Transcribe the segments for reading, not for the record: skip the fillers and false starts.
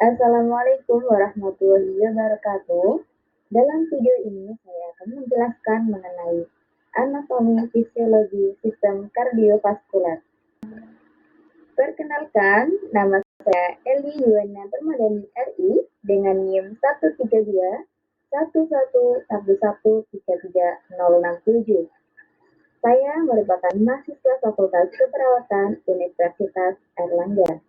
Assalamualaikum warahmatullahi wabarakatuh. Dalam video ini saya akan menjelaskan mengenai anatomi fisiologi sistem kardiovaskular. Perkenalkan, nama saya Eli Yuwana Permadani RI dengan NIM 132 1111133 Saya merupakan mahasiswa Fakultas Keperawatan Universitas Airlangga.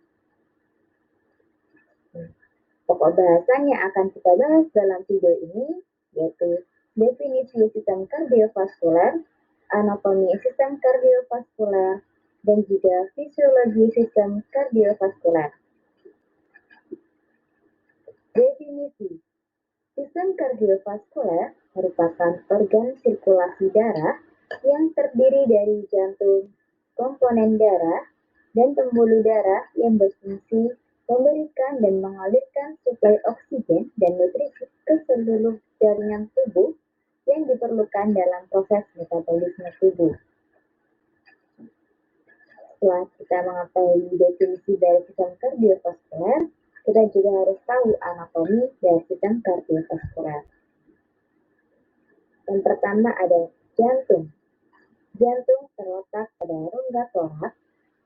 Pokok bahasan yang akan kita bahas dalam video ini yaitu definisi sistem kardiovaskular, anatomi sistem kardiovaskular, dan juga fisiologi sistem kardiovaskular. Definisi sistem kardiovaskular merupakan organ sirkulasi darah yang terdiri dari jantung, komponen darah, dan pembuluh darah yang berfungsi memberikan dan mengalirkan suplai oksigen dan nutrisi ke seluruh jaringan tubuh yang diperlukan dalam proses metabolisme tubuh. Setelah kita mengetahui definisi dari sistem kardiovaskular, kita juga harus tahu anatomi dari sistem kardiovaskular. Yang pertama ada jantung. Jantung terletak pada rongga toraks,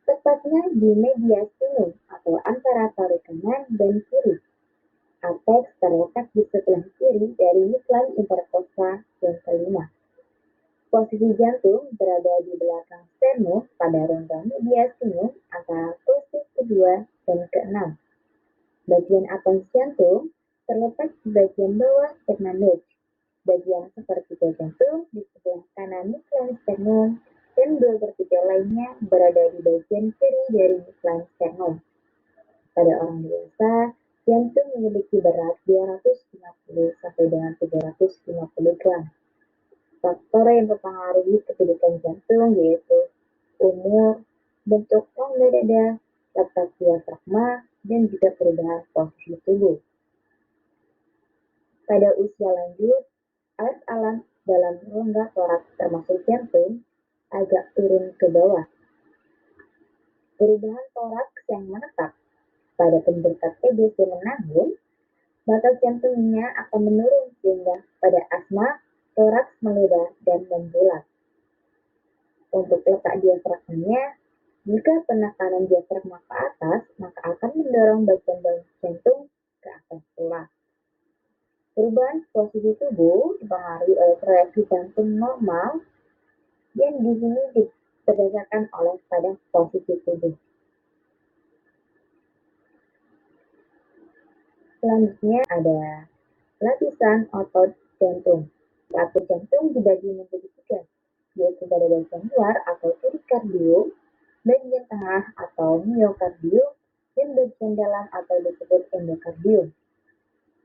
tepatnya di medias sinum atau antara paru kanan dan kiri. Apeks terletak di sebelah kiri dari midline interkosta yang kelima. Posisi jantung berada di belakang sternum pada rongga medias sinum antara kostik kedua dan keenam. Bagian atas jantung terletak di bagian bawah sternum. Bagian sepertiga jantung di sebelah kanan midline sternum dan 2/3 lainnya berada di bagian kiri dari midline sternum. Pada orang dewasa, jantung memiliki berat 250 sampai dengan 350 gram. Faktor yang mempengaruhi kedudukan jantung yaitu umur, bentuk rongga dada, letak diafragma, dan juga perubahan posisi tubuh. Pada usia lanjut, alat alam dalam rongga toraks termasuk jantung agak turun ke bawah. Perubahan toraks yang menetap pada penderita TBC menanggung, batas jantungnya akan menurun sehingga pada asma, toraks melebar dan membulat. Untuk letak diafragmanya, jika penekanan diafragma ke atas, maka akan mendorong bagian bawah jantung ke atas pula. Perubahan posisi tubuh dipengaruhi oleh proyeksi jantung normal yang di sini berdasarkan oleh pada posisi tubuh. Selanjutnya ada lapisan otot jantung. Otot jantung dibagi menjadi 3, yaitu pada bagian luar atau perikardium, bagian tengah atau miokardium, dan bagian dalam atau disebut endokardium.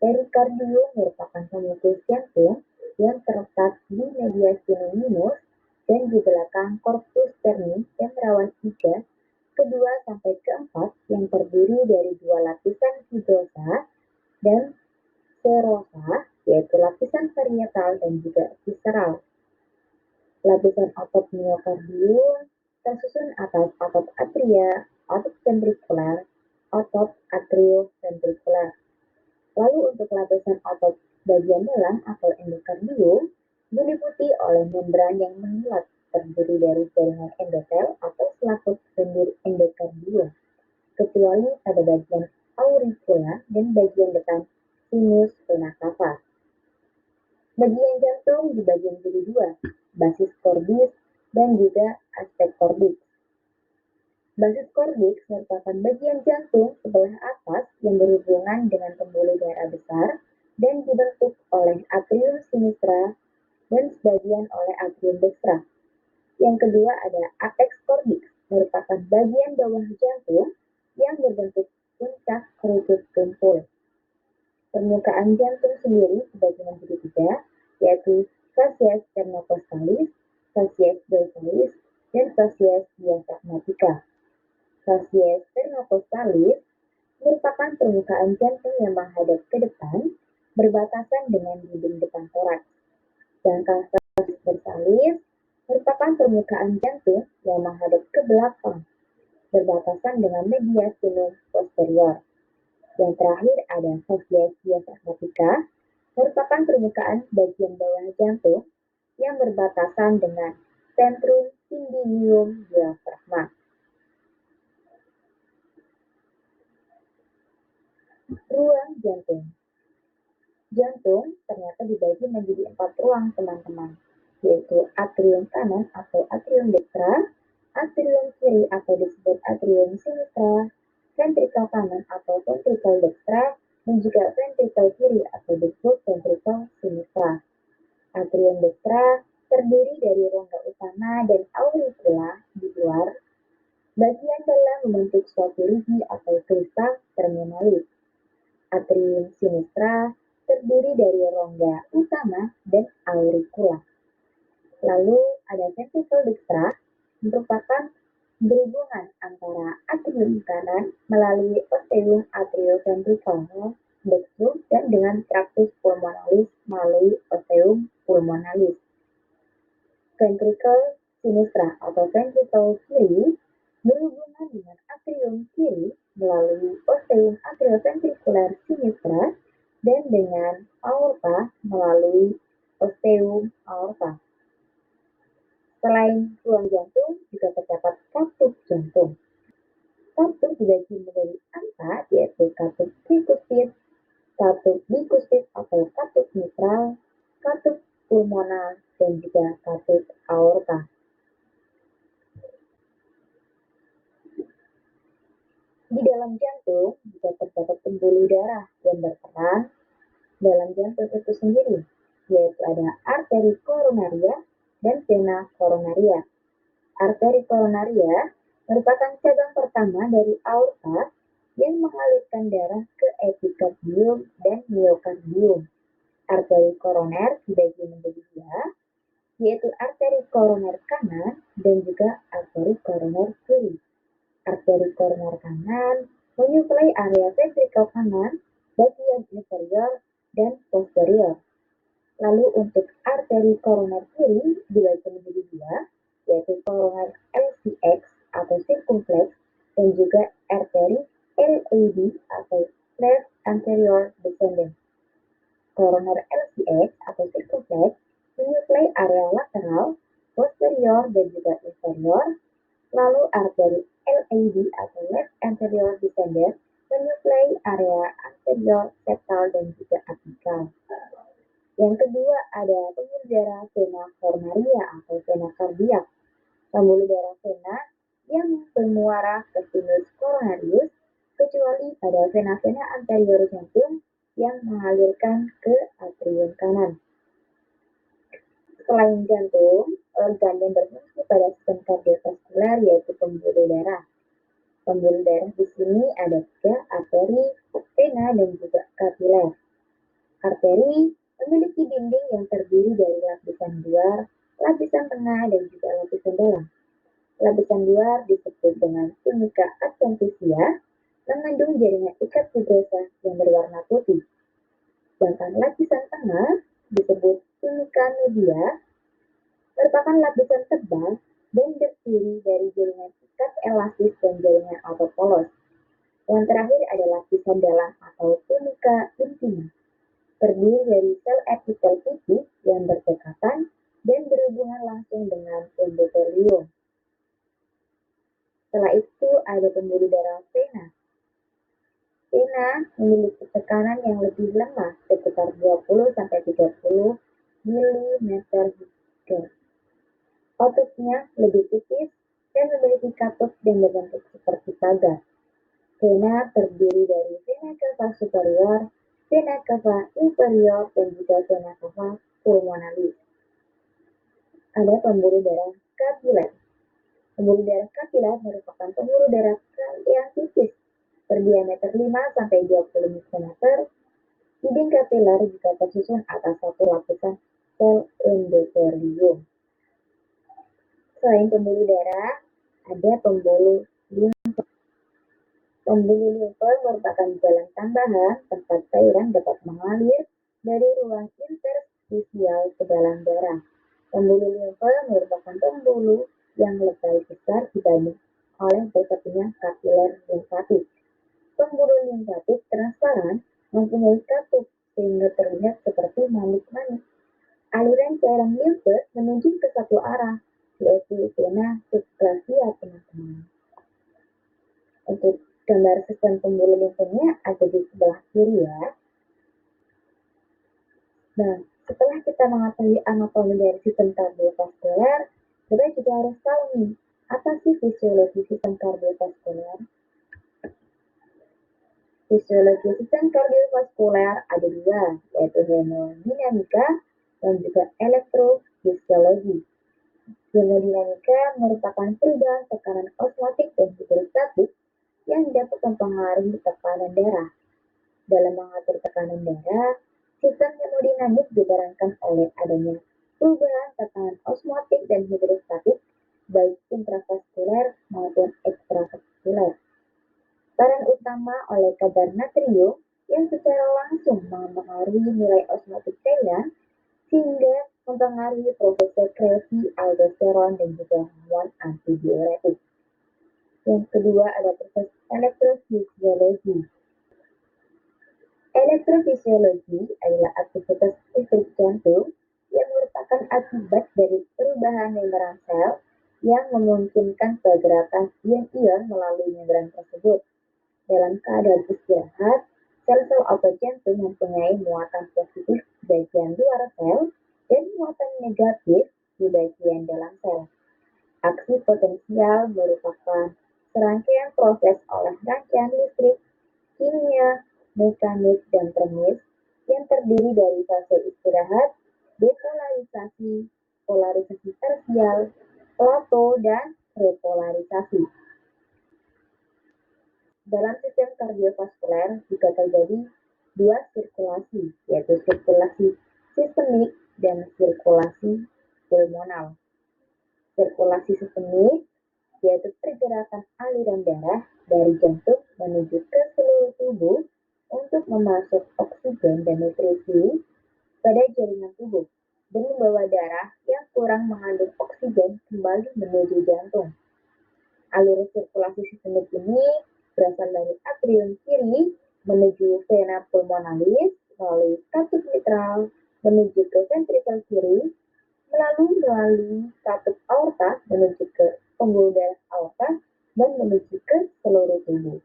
Perikardium merupakan pemukul jantung yang terletak di medias sinus dan di belakang korpus sterni yang merawat 3, kedua sampai keempat yang terdiri dari 2 lapisan fibrosa dan serosa, yaitu lapisan parietal dan juga visceral. Lapisan otot miokardium tersusun atas otot atria, otot ventrikular, otot atrioventrikular. Lalu untuk lapisan otot bagian dalam atau endokardium diliputi oleh membran yang menguat terdiri dari jaringan endotel atau selaput lendir endokardium, kecuali pada bagian auricula dan bagian depan sinus vena cava. Bagian jantung dibagi menjadi 2, basis cordis dan juga aspek cordis. Basis cordis merupakan bagian jantung sebelah atas yang berhubungan dengan pembuluh darah besar dan dibentuk oleh atrium sinistra dan sebagian oleh atrium dextra. Yang kedua ada apex cordis, merupakan bagian bawah jantung yang berbentuk puncak kerucut tumpul. Permukaan jantung sendiri dibagi menjadi 3, yaitu fascia sternocostallis, fascia dorsalis, dan fascia diafragmatica. Fascia sternocostallis merupakan permukaan jantung yang menghadap ke depan, berbatasan dengan dinding depan toraks. Sedangkan fascia dorsalis merupakan permukaan jantung yang menghadap ke belakang, berbatasan dengan medias sinum posterior. Yang terakhir ada fascia hepatica, merupakan permukaan bagian bawah jantung yang berbatasan dengan centrum inguinum diafragma. Ruang jantung. Jantung ternyata dibagi menjadi 4 ruang, teman-teman, yaitu atrium kanan atau atrium dextra, atrium kiri atau disebut atrium sinistra, ventrikel kanan atau ventrikel dextra, dan juga ventrikel kiri atau disebut ventrikel sinistra. Atrium dextra terdiri dari rongga utama dan auricula di luar. Bagian dalam membentuk suatu rigi atau kristal terminalis. Atrium sinistra terdiri dari rongga utama dan auricula. Lalu ada ventricle dextra, merupakan berhubungan antara atrium kanan melalui osteum atrioventricular dextrum dan dengan tractus pulmonalis melalui osteum pulmonalis. Ventricle sinistra atau ventricle kiri berhubungan dengan atrium kiri melalui osteum atrioventricular sinistra dan dengan aorta melalui osteum aorta. Selain ruang jantung, juga terdapat katup jantung. Katup dibagi menjadi 4, yaitu katup trikuspid, katup bikuspid atau katup mitral, katup pulmonal, dan juga katup aorta. Di dalam jantung juga terdapat pembuluh darah yang berperan dalam jantung itu sendiri, yaitu ada arteri koronaria dan vena koronaria. Arteri koronaria merupakan cabang pertama dari aorta yang mengalirkan darah ke epikardium dan miokardium. Arteri koroner dibagi menjadi 2, yaitu arteri koroner kanan dan juga arteri koroner kiri. Arteri koroner kanan menyuplai area ventrikel kanan, bagian inferior dan posterior. Lalu untuk arteri koroner kiri dibagi menjadi 2, yaitu koroner LCX atau circumflex dan juga arteri LAD atau left anterior descending. Koroner LCX atau circumflex menyuplai area lateral, posterior dan juga inferior. Lalu arteri LAD atau left anterior descending menyuplai area anterior septal dan juga apikal. Yang kedua ada pembuluh darah vena coronaria atau vena kardiak. Pembuluh darah vena yang bermuara ke sinus coronarius, kecuali pada vena-vena anterior jantung yang mengalirkan ke atrium kanan. Selain jantung, organ yang berfungsi pada sistem kardiovaskular yaitu pembuluh darah. Pembuluh darah di sini ada 3, arteri, vena, dan juga kapiler. Arteri memiliki dinding yang terdiri dari lapisan luar, lapisan tengah, dan juga lapisan dalam. Lapisan luar disebut dengan tunica adventitia, mengandung jaringan ikat fibrosa yang berwarna putih. Sedangkan lapisan tengah disebut tunica media, merupakan lapisan tebal dan terdiri dari jaringan ikat elastis dan jaringan autopolos. Yang terakhir ada lapisan dalam atau tunica intima, terdiri dari sel epitel putih yang berdekatan dan berhubungan langsung dengan endotelium. Setelah itu ada pembuluh darah vena. Vena memiliki tekanan yang lebih lemah, sekitar 20-30 mm Hg. Ototnya lebih tipis dan memiliki katup dan berbentuk seperti pagar. Vena terdiri dari vena cava superior, vena cava inferior, dan juga vena cava pulmonalis. Ada pembuluh darah kapiler. Pembuluh darah kapiler merupakan pembuluh darah yang tipis, berdiameter 5-20 mikrometer. Dinding kapiler juga tersusun atas satu lapisan sel endotelium. Selain pembuluh darah, ada pembuluh limfa. Pembuluh limfa merupakan jalan tambahan tempat cairan dapat mengalir dari ruang interstisial ke dalam darah. Pembuluh limfa merupakan pembuluh yang lebih besar dibanding oleh berikutnya kapiler limfatik. Pembuluh limfatik transparan mempunyai katup sehingga terlihat seperti manik-manik. Aliran cairan limfe menuju ke satu arah, yaitu vena subclavian, teman-teman. Untuk gambar sistem pembuluh limfenya ada di sebelah kiri ya. Nah, setelah kita mengetahui anatomi dari sistem kardiovaskuler, kita juga harus tahu nih, apa sih fisiologi sistem kardiovaskuler? Fisiologi sistem kardiovaskuler ada dua, yaitu hemodinamika dan juga elektrofisiologi. Hemodinamika merupakan perubahan tekanan osmotik dan hidrostatik yang dapat mempengaruhi tekanan darah. Dalam mengatur tekanan darah, sistem hemodinamik diperankan oleh adanya perubahan tekanan osmotik dan hidrostatik baik intravaskuler maupun ekstravaskuler. Peran utama oleh kadar natrium yang secara langsung mempengaruhi nilai osmotik cairan sehingga mempengaruhi proses sekresi aldosteron dan juga hormon antidiuretik. Yang kedua ada proses elektrofisiologi. Elektrofisiologi adalah aktivitas listrik jantung yang merupakan akibat dari perubahan membran sel yang memungkinkan pergerakan ion-ion melalui membran tersebut. Dalam keadaan istirahat, sel-sel otot jantung mempunyai muatan positif di bagian luar sel dan muatan negatif di bagian dalam sel. Aksi potensial merupakan serangkaian proses oleh rangkaian listrik, kimia, mekanik, dan termis yang terdiri dari fase istirahat, depolarisasi, polarisasi tersial, plato, dan repolarisasi. Dalam sistem kardiovaskuler juga terjadi dua sirkulasi, yaitu sirkulasi sistemik dan sirkulasi pulmonal. Sirkulasi sistemik yaitu pergerakan aliran darah dari jantung menuju ke seluruh tubuh untuk memasuk oksigen dan nutrisi pada jaringan tubuh dan membawa darah yang kurang mengandung oksigen kembali menuju jantung. Alur sirkulasi sistemik ini berasal dari atrium kiri menuju vena pulmonalis melalui katup mitral menuju ke ventrikel kiri, melalui katup aorta menuju ke pembuluh darah aorta dan menuju ke seluruh tubuh.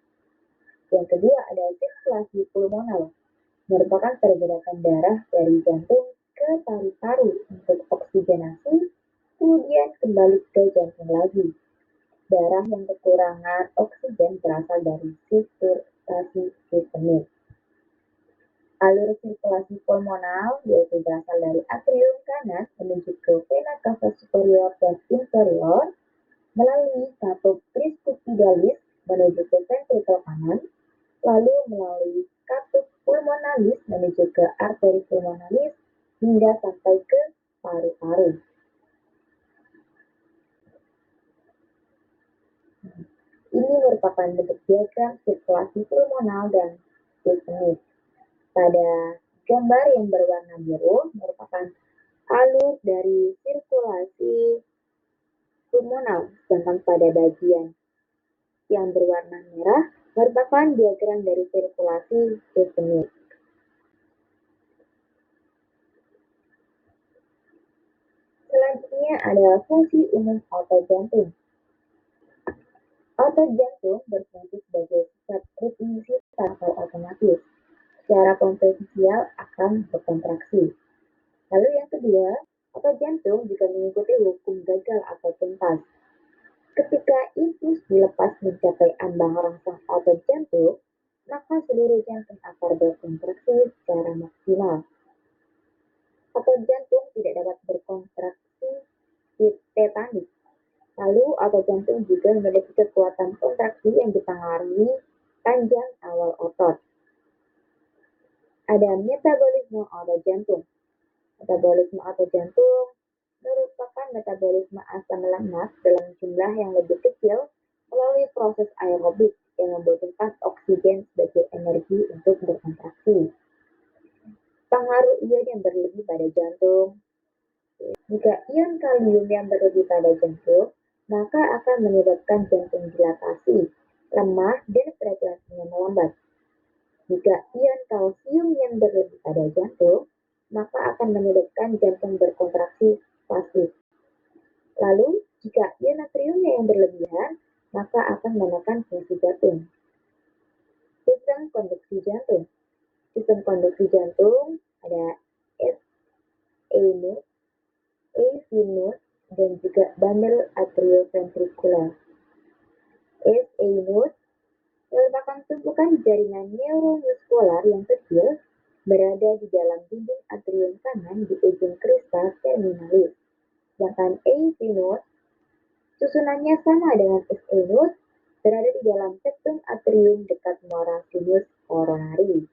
Yang kedua ada sirkulasi pulmonal, merupakan pergerakan darah dari jantung ke paru-paru untuk oksigenasi, kemudian kembali ke jantung lagi. Darah yang kekurangan oksigen berasal dari sirkulasi sistemik. Alur sirkulasi pulmonal yaitu berasal dari atrium kanan menuju ke vena cava superior dan inferior, melalui katup tricuspidalis menuju ke ventrikel kanan, lalu melalui katup pulmonalis menuju ke arteri pulmonalis hingga sampai ke paru-paru. Ini merupakan bentuk diagram sirkulasi pulmonal dan sistemik. Pada gambar yang berwarna biru merupakan alur dari sirkulasi pulmonal, sedangkan pada bagian yang berwarna merah merupakan diagram dari sirkulasi sistemik. Selanjutnya adalah fungsi umum otot jantung. Otot jantung berfungsi sebagai pusat ritmisitas atau otomatis. Secara konvensional akan berkontraksi. Lalu yang kedua, otot jantung juga mengikuti hukum gagal atau tuntas. Ketika impuls dilepas mencapai ambang rangsang otot jantung, maka seluruh jantung akan berkontraksi secara maksimal. Otot jantung tidak dapat berkontraksi tetanik. Lalu otot jantung juga memiliki kekuatan kontraksi yang dipengaruhi panjang awal otot. Ada metabolisme otot jantung. Metabolisme otot jantung merupakan metabolisme asam lemak dalam jumlah yang lebih kecil melalui proses aerobik yang membutuhkan oksigen sebagai energi untuk berkontraksi. Pengaruh ion yang berlebih pada jantung. Jika ion kalium yang berlebih pada jantung, maka akan menyebabkan jantung dilatasi, lemah, dan frekuensinya melambat. Jika ion kalsium yang berlebih pada jantung, maka akan menyebabkan jantung berkontraksi pasif. Lalu, jika ion natriumnya yang berlebihan, maka akan menekan fungsi jantung. Sistem konduksi jantung. Sistem konduksi jantung ada SA node, AV node, dan juga bundle atrioventricular. SA node merupakan tumpukan jaringan neuromuskular yang kecil berada di dalam dinding atrium kanan di ujung krista terminalis. Sedangkan AV node susunannya sama dengan SA node, berada di dalam septum atrium dekat muara sinus koronari.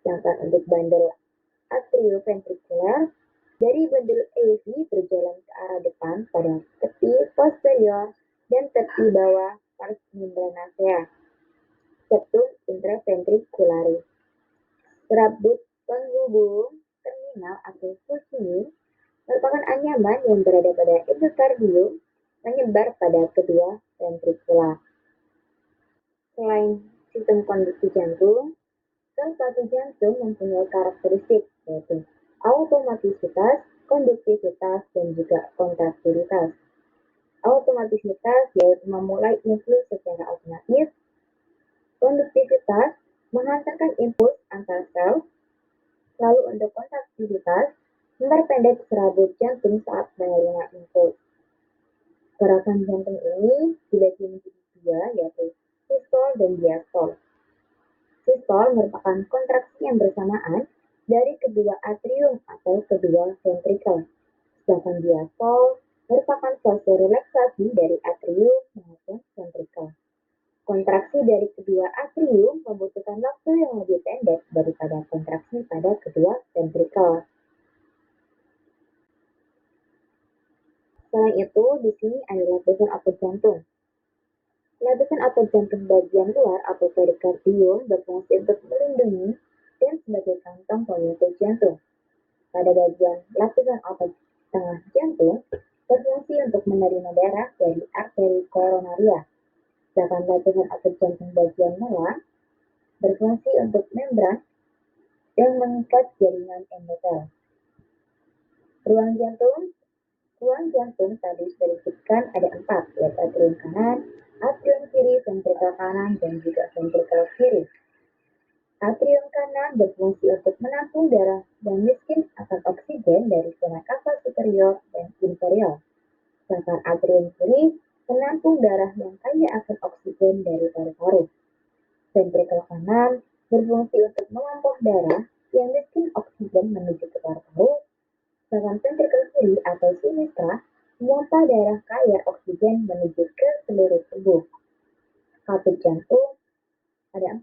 Sedangkan untuk bandel atrioventricular, dari bundle AV berjalan ke arah depan pada tepi posterior dan tepi bawah pars membranacea, septum intraventricularis. Serabut penghubung terminal atau fusini merupakan anyaman yang berada pada endokardium menyebar pada kedua ventrikula. Selain sistem konduksi jantung, sel jantung mempunyai karakteristik yaitu automatisitas, konduktivitas, dan juga kontraktilitas. Automatisitas yaitu memulai influx secara otomatis. Konduktivitas menghantarkan impuls antar sel. Lalu untuk kontraktivitas memperpendek serabut jantung saat menerima impuls. Gerakan jantung ini dibagi menjadi dua, yaitu sistol dan diastol. Sistol merupakan kontraksi yang bersamaan dari kedua atrium atau kedua ventrikel. Sedangkan diastol merupakan fase relaksasi dari atrium maupun ventrikel. Kontraksi dari kedua atrium membutuhkan waktu yang lebih pendek daripada kontraksi pada kedua ventrikel. Selain itu, di sini ada lapisan otot jantung. Lapisan otot jantung bagian luar atau perikardium berfungsi untuk melindungi dan sebagai kantong penyuplai jantung. Pada bagian lapisan otot tengah jantung berfungsi untuk menerima darah dari arteri koronaria. Sedangkan lapisan otot jantung bagian bawah berfungsi untuk membran yang mengikat jaringan endotel. Ruang jantung tadi sudah disebutkan ada 4, yaitu atrium kanan, atrium kiri, ventrikel kanan, dan juga ventrikel kiri. Atrium kanan berfungsi untuk menampung darah yang miskin akan oksigen dari vena cava superior dan inferior. Sedangkan atrium kiri menampung darah yang kaya akan oksigen dari paru-paru. Ventrikel kanan berfungsi untuk menampung darah yang miskin oksigen menuju ke paru-paru. Sedangkan ventrikel kiri atau sinistra memompa darah kaya oksigen menuju ke seluruh tubuh. Katup jantung ada 4.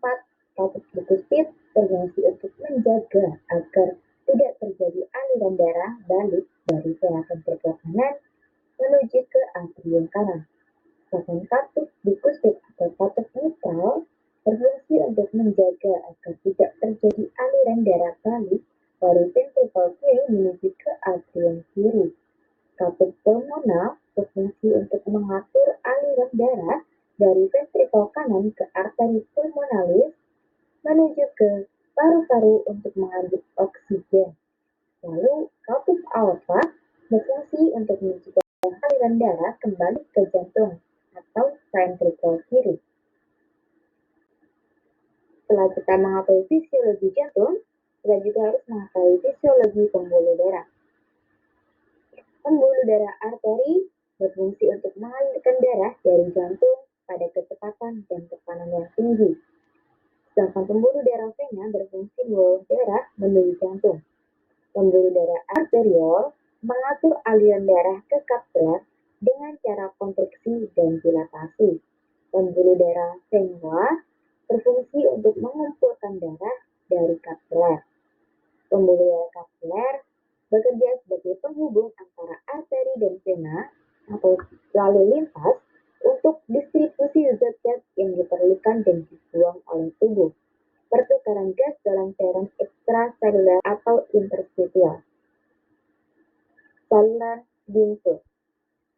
Katup tricuspid berfungsi untuk menjaga agar tidak terjadi aliran darah balik dari vena ventrikel kanan menuju ke atrium kanan. Sedangkan katup bicuspid atau katup mitral berfungsi untuk menjaga agar tidak terjadi aliran darah balik dari ventrikel kiri menuju ke atrium kiri. Katup pulmonal berfungsi untuk mengatur aliran darah dari ventrikel kanan ke arteri pulmonalis menuju ke paru-paru untuk mengambil oksigen. Lalu katup aorta berfungsi untuk mencegah aliran darah kembali ke jantung atau ventrikel kiri. Setelah kita mengetahui fisiologi jantung, kita juga harus mengetahui fisiologi pembuluh darah. Pembuluh darah arteri berfungsi untuk mengalirkan darah dari jantung pada kecepatan dan tekanan yang tinggi. Sedangkan pembuluh darah vena berfungsi membawa darah menuju jantung. Pembuluh darah arteriol mengatur aliran darah ke kapiler dengan cara kontraksi dan dilatasi. Pembuluh darah vena berfungsi untuk mengumpulkan darah dari kapiler. Pembuluh darah kapiler bekerja sebagai penghubung antara arteri dan vena atau lalu lintas untuk distribusi zat-zat yang diperlukan dan dibuang oleh tubuh. Pertukaran gas dalam cairan ekstraseluler atau interstisial. Saluran limfe.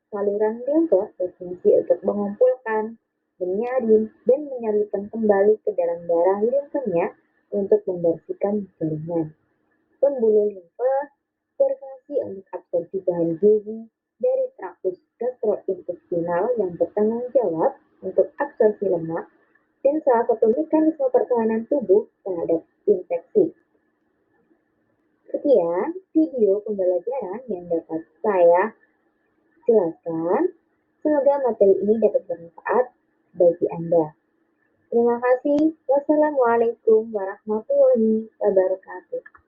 Saluran limfe berfungsi untuk mengumpulkan menyaring, dan menyalurkan kembali ke dalam darah limfenya untuk membersihkan jaringan. Pembuluh limfe berfungsi untuk absorpsi bahan gizi dari traktus gastrointestinal yang bertanggung jawab untuk absorpsi lemak dan salah satu mekanisme pertahanan tubuh terhadap infeksi. Sekian video pembelajaran yang dapat saya jelaskan. Semoga materi ini dapat bermanfaat bagi Anda. Terima kasih. Wassalamualaikum warahmatullahi wabarakatuh.